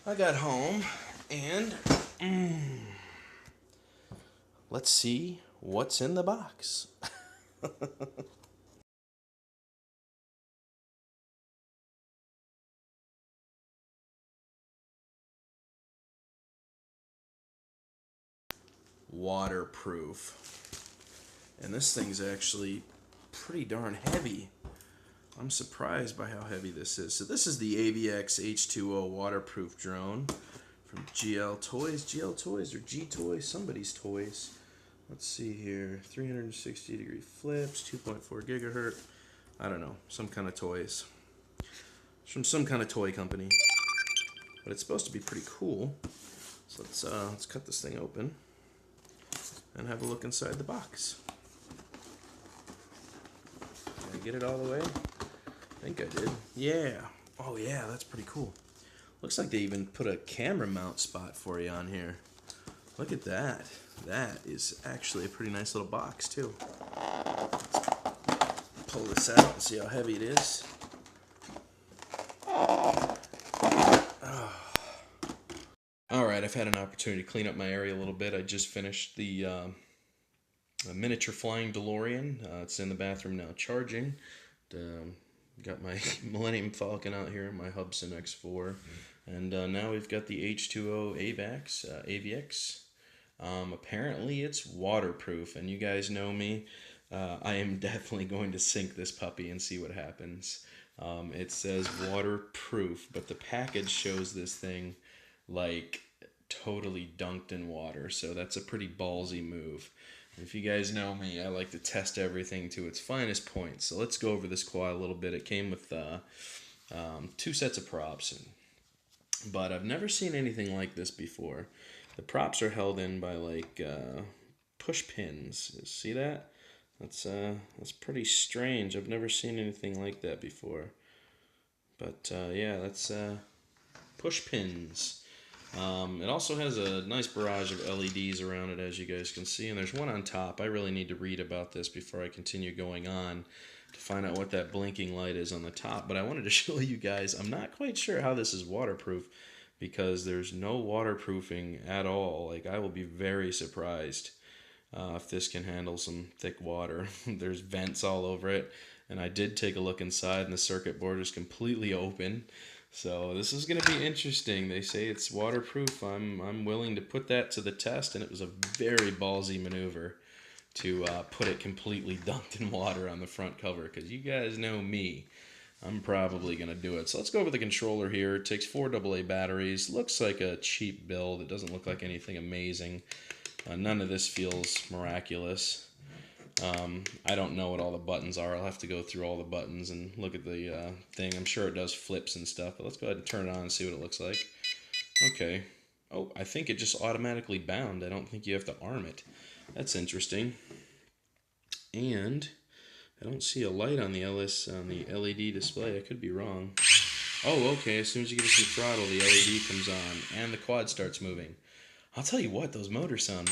I got home and let's see what's in the box. Waterproof. And this thing's actually pretty darn heavy. I'm surprised by how heavy this is. So this is the Aviax H20 waterproof drone from GL Toys. GL Toys or G Toys? Somebody's toys. Let's see here. 360-degree flips, 2.4 gigahertz. I don't know. Some kind of toys. It's from some kind of toy company. But it's supposed to be pretty cool. So let's cut this thing open and have a look inside the box. Did I get it all the way? I think I did. Yeah. Oh yeah, that's pretty cool. Looks like they even put a camera mount spot for you on here. Look at that. That is actually a pretty nice little box too. Let's pull this out and see how heavy it is. Alright, I've had an opportunity to clean up my area a little bit. I just finished the miniature flying DeLorean. It's in the bathroom now charging. Got my Millennium Falcon out here, my Hubsan X4. And now we've got the H20 Aviax. Apparently it's waterproof, and you guys know me. I am definitely going to sink this puppy and see what happens. It says waterproof, but the package shows this thing like totally dunked in water, so that's a pretty ballsy move. If you guys know me, I like to test everything to its finest point. So let's go over this quad a little bit. It came with 2 sets of props, but I've never seen anything like this before. The props are held in by like push pins. See that? That's pretty strange. I've never seen anything like that before. But yeah, that's push pins. It also has a nice barrage of LEDs around it, as you guys can see, and there's one on top. I really need to read about this before I continue going on to find out what that blinking light is on the top, but I wanted to show you guys. I'm not quite sure how this is waterproof because there's no waterproofing at all. Like, I will be very surprised if this can handle some thick water. There's vents all over it, and I did take a look inside, and the circuit board is completely open. So this is going to be interesting. They say it's waterproof. I'm willing to put that to the test, and it was a very ballsy maneuver to put it completely dunked in water on the front cover, because you guys know me. I'm probably going to do it. So let's go over the controller here. It takes 4 AA batteries. Looks like a cheap build. It doesn't look like anything amazing. None of this feels miraculous. I don't know what all the buttons are. I'll have to go through all the buttons and look at the thing. I'm sure it does flips and stuff, but let's go ahead and turn it on and see what it looks like. Okay. Oh, I think it just automatically bound. I don't think you have to arm it. That's interesting. And I don't see a light on the LED display. I could be wrong. Oh, okay. As soon as you give it some throttle, the LED comes on, and the quad starts moving. I'll tell you what, those motors sound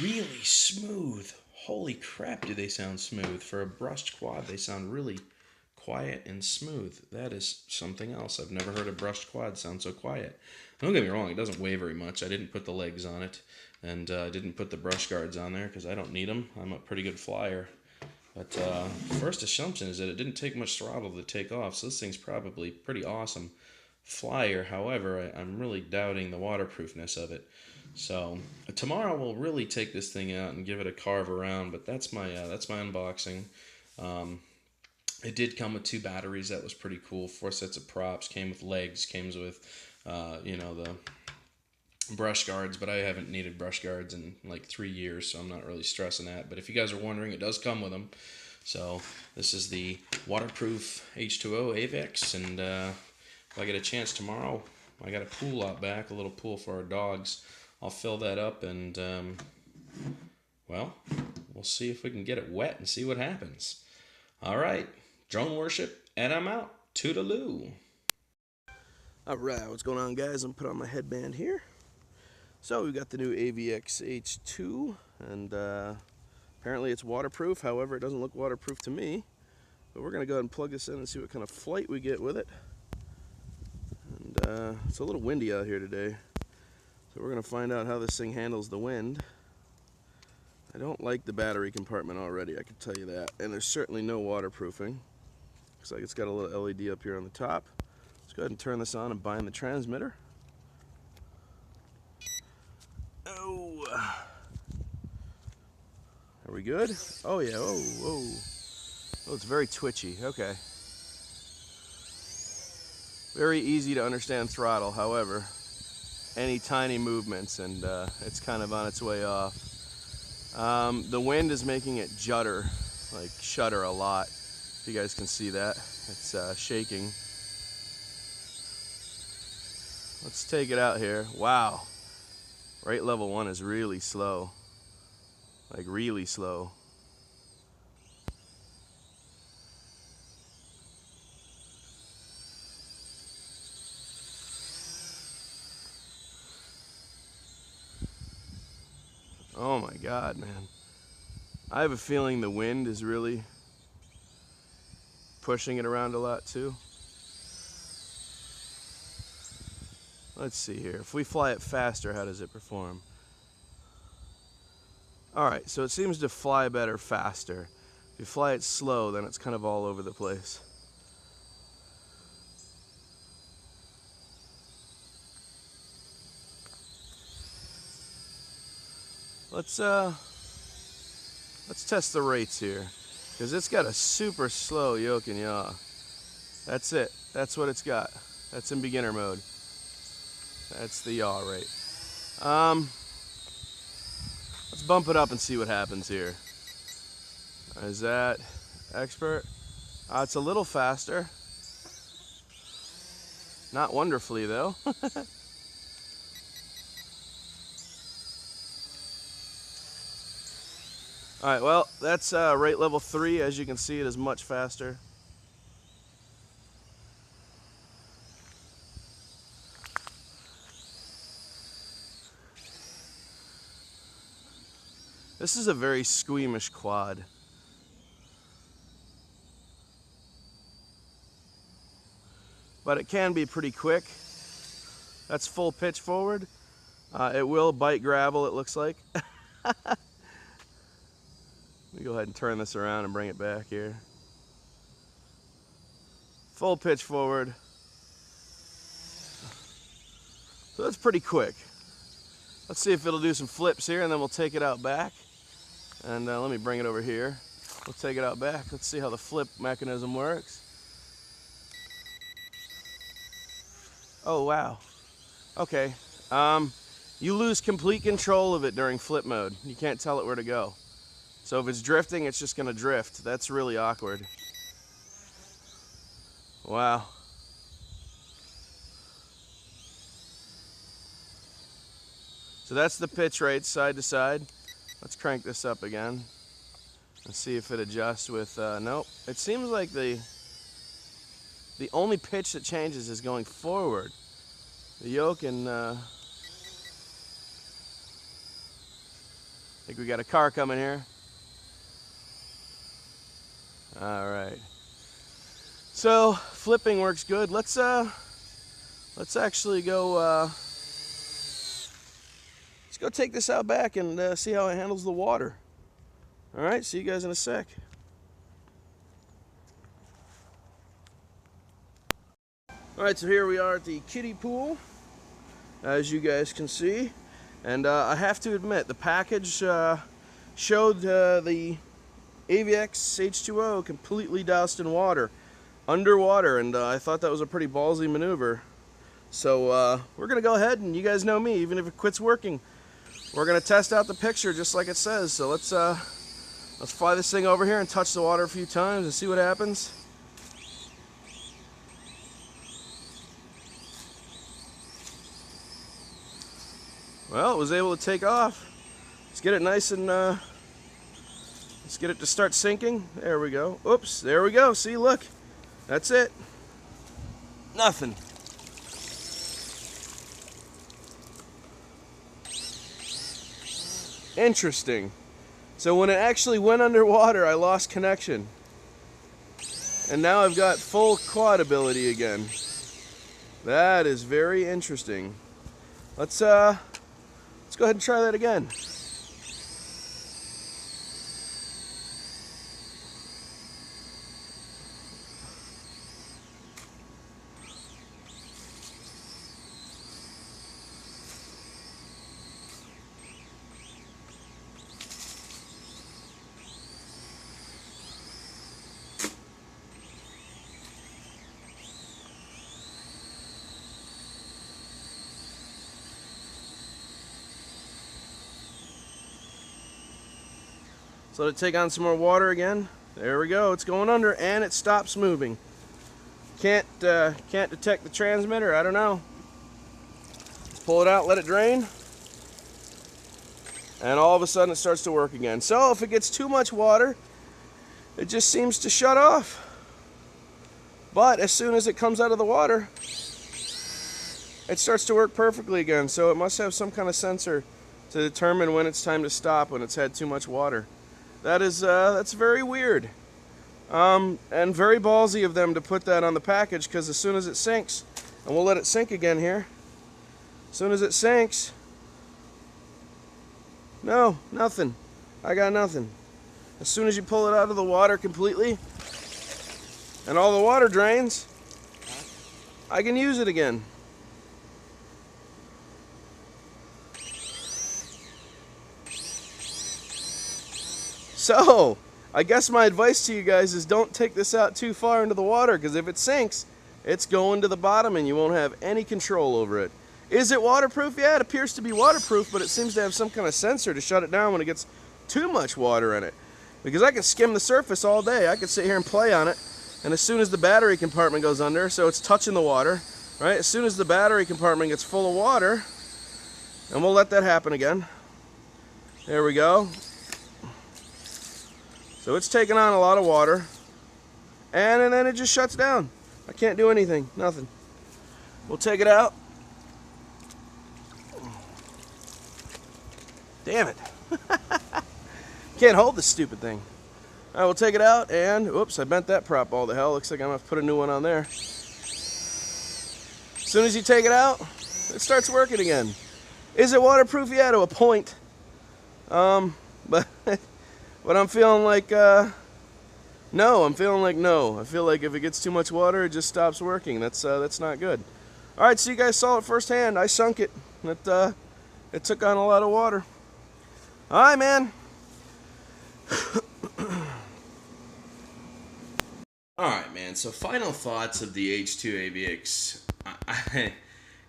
really smooth. Holy crap, do they sound smooth. For a brushed quad, they sound really quiet and smooth. That is something else. I've never heard a brushed quad sound so quiet. Don't get me wrong, it doesn't weigh very much. I didn't put the legs on it, and I didn't put the brush guards on there because I don't need them. I'm a pretty good flyer. But first assumption is that it didn't take much throttle to take off, so this thing's probably pretty awesome flyer. However, I'm really doubting the waterproofness of it. So tomorrow we'll really take this thing out and give it a carve around. But that's my unboxing. It did come with 2 batteries. That was pretty cool. 4 sets of props. Came with legs. Came with the brush guards. But I haven't needed brush guards in like 3 years, so I'm not really stressing that. But if you guys are wondering, it does come with them. So this is the waterproof H20 Aviax, and if I get a chance tomorrow, I got a pool out back, a little pool for our dogs. I'll fill that up, and well, we'll see if we can get it wet and see what happens. All right, drone worship, and I'm out. Toodaloo. All right, what's going on, guys? I'm putting on my headband here. So we've got the new Aviax H2, and apparently it's waterproof. However, it doesn't look waterproof to me. But we're going to go ahead and plug this in and see what kind of flight we get with it. it's a little windy out here today, so we're going to find out how this thing handles the wind. I don't like the battery compartment already, I can tell you that. And there's certainly no waterproofing. Looks like it's got a little LED up here on the top. Let's go ahead and turn this on and bind the transmitter. Oh, are we good? Oh yeah, oh, whoa. Oh, it's very twitchy, okay. Very easy to understand throttle, however, any tiny movements and it's kind of on its way off. The wind is making it judder, like shudder a lot. If you guys can see that, it's shaking. Let's take it out here. Wow, rate level 1 is really slow, like really slow. Oh my God, man. I have a feeling the wind is really pushing it around a lot too. Let's see here. If we fly it faster, how does it perform? Alright, so it seems to fly better faster. If you fly it slow, then it's kind of all over the place. Let's test the rates here, because it's got a super slow yoke and yaw. That's it. That's what it's got. That's in beginner mode. That's the yaw rate. Let's bump it up and see what happens here. Is that expert? It's a little faster. Not wonderfully though. Alright, well, that's rate level 3. As you can see, it is much faster. This is a very squeamish quad. But it can be pretty quick. That's full pitch forward. It will bite gravel, it looks like. Let me go ahead and turn this around and bring it back here. Full pitch forward. So that's pretty quick. Let's see if it'll do some flips here, and then we'll take it out back. And let me bring it over here. We'll take it out back. Let's see how the flip mechanism works. Oh, wow. Okay. You lose complete control of it during flip mode. You can't tell it where to go. So if it's drifting, it's just gonna drift. That's really awkward. Wow. So that's the pitch rate side to side. Let's crank this up again and see if it adjusts with, nope. It seems like the only pitch that changes is going forward. The yoke and, I think we got a car coming here. All right. So flipping works good. Let's actually go, let's go take this out back and see how it handles the water. All right, see you guys in a sec. All right, so here we are at the kiddie pool, as you guys can see. And I have to admit, the package showed the Aviax H20 completely doused in water, underwater, and I thought that was a pretty ballsy maneuver. So we're gonna go ahead, and you guys know me, even if it quits working, we're gonna test out the picture just like it says. So let's fly this thing over here and touch the water a few times and see what happens. Well, it was able to take off. Let's get it nice and let's get it to start sinking. There we go. Oops, there we go. See, look. That's it. Nothing. Interesting. So when it actually went underwater, I lost connection. And now I've got full quad ability again. That is very interesting. Let's go ahead and try that again. So let it take on some more water again. There we go. It's going under and it stops moving. Can't detect the transmitter. I don't know. Let's pull it out, let it drain, and all of a sudden it starts to work again. So if it gets too much water, it just seems to shut off. But as soon as it comes out of the water, it starts to work perfectly again. So it must have some kind of sensor to determine when it's time to stop when it's had too much water. That's very weird. And very ballsy of them to put that on the package, because as soon as it sinks, and we'll let it sink again here, as soon as it sinks, no, nothing. I got nothing. As soon as you pull it out of the water completely, and all the water drains, I can use it again. So, I guess my advice to you guys is don't take this out too far into the water, because if it sinks, it's going to the bottom and you won't have any control over it. Is it waterproof? Yeah, it appears to be waterproof, but it seems to have some kind of sensor to shut it down when it gets too much water in it. Because I can skim the surface all day. I could sit here and play on it, and as soon as the battery compartment goes under, so it's touching the water, right? As soon as the battery compartment gets full of water, and we'll let that happen again. There we go. So it's taking on a lot of water, and then it just shuts down. I can't do anything, nothing. We'll take it out. Damn it. Can't hold this stupid thing. All right, we'll take it out, and oops, I bent that prop all to hell. Looks like I'm gonna have to put a new one on there. As soon as you take it out, it starts working again. Is it waterproof? Yeah, to a point. But but I'm feeling like no. I'm feeling like no. I feel like if it gets too much water, it just stops working. That's not good. All right, so you guys saw it firsthand. I sunk it. It took on a lot of water. All right, man. Alright, man, so final thoughts of the H2 Aviax.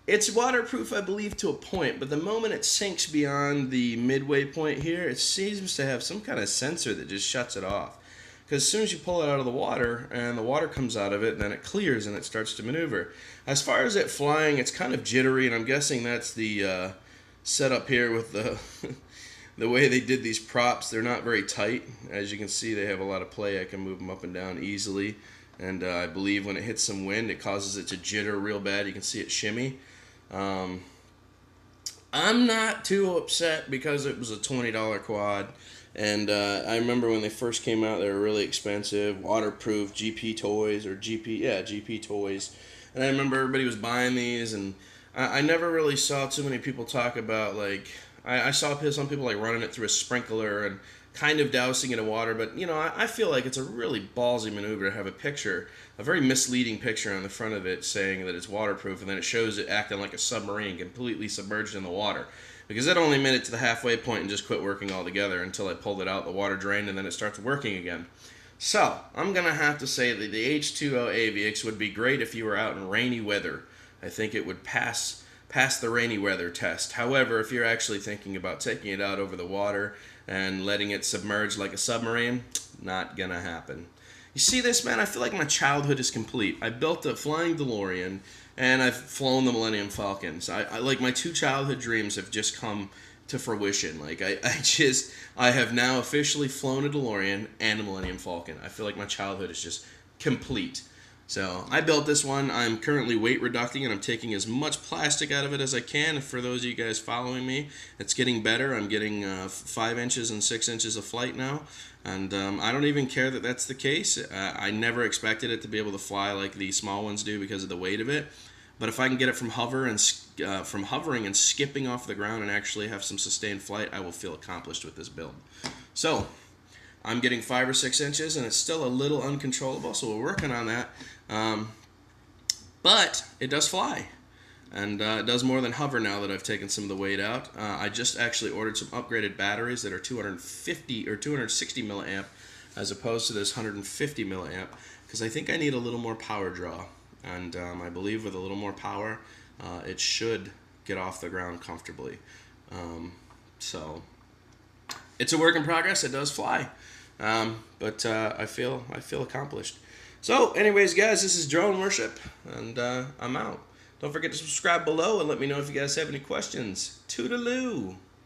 It's waterproof, I believe, to a point, but the moment it sinks beyond the midway point here, it seems to have some kind of sensor that just shuts it off. Because as soon as you pull it out of the water, and the water comes out of it, then it clears and it starts to maneuver. As far as it flying, it's kind of jittery, and I'm guessing that's the setup here with the... The way they did these props, they're not very tight. As you can see, they have a lot of play. I can move them up and down easily. And I believe when it hits some wind, it causes it to jitter real bad. You can see it shimmy. I'm not too upset because it was a $20 quad. And I remember when they first came out, they were really expensive. Waterproof GP toys, or GP toys. And I remember everybody was buying these, and I never really saw too many people talk about, like... I saw some people like running it through a sprinkler and kind of dousing it in water, but you know, I feel like it's a really ballsy maneuver to have a very misleading picture on the front of it saying that it's waterproof, and then it shows it acting like a submarine completely submerged in the water. Because it only made it to the halfway point and just quit working altogether until I pulled it out, the water drained, and then it starts working again. So, I'm going to have to say that the H2O Aviax would be great if you were out in rainy weather. I think it would pass the rainy weather test. However, if you're actually thinking about taking it out over the water and letting it submerge like a submarine, not gonna happen. You see this, man? I feel like my childhood is complete. I built a flying DeLorean, and I've flown the Millennium Falcon. So I like, my two childhood dreams have just come to fruition. Like, I have now officially flown a DeLorean and a Millennium Falcon. I feel like my childhood is just complete. So I built this one. I'm currently weight reducing, and I'm taking as much plastic out of it as I can. For those of you guys following me, it's getting better. I'm getting 5 inches and 6 inches of flight now, and I don't even care that that's the case. I never expected it to be able to fly like the small ones do because of the weight of it, But if I can get it from from hovering and skipping off the ground and actually have some sustained flight, I will feel accomplished with this build. So I'm getting 5 or 6 inches, and it's still a little uncontrollable, so we're working on that. But it does fly, and it does more than hover now that I've taken some of the weight out. I just actually ordered some upgraded batteries that are 250 or 260 milliamp as opposed to this 150 milliamp, because I think I need a little more power draw, and I believe with a little more power it should get off the ground comfortably. So it's a work in progress. It does fly, but I feel accomplished. So anyways, guys, this is Drone Worship, and I'm out. Don't forget to subscribe below and let me know if you guys have any questions. Toodaloo!